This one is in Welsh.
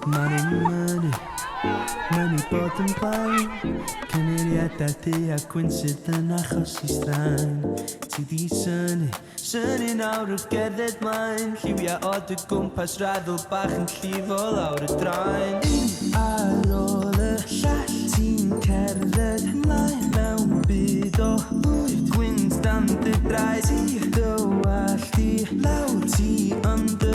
Money bod yn blaen Cymeriadau di a gwynsydd yn achos i straen Ti di syni nawr wrth gerdded mlaen Lliwiau od y gwmpas raddol bach yn llifo lawr y draen Un ar ôl y llall Ti'n cerdded mlaen Mewn byd o bwyd Gwynt dan dy draed Ti dywallt i lawr Ti on dy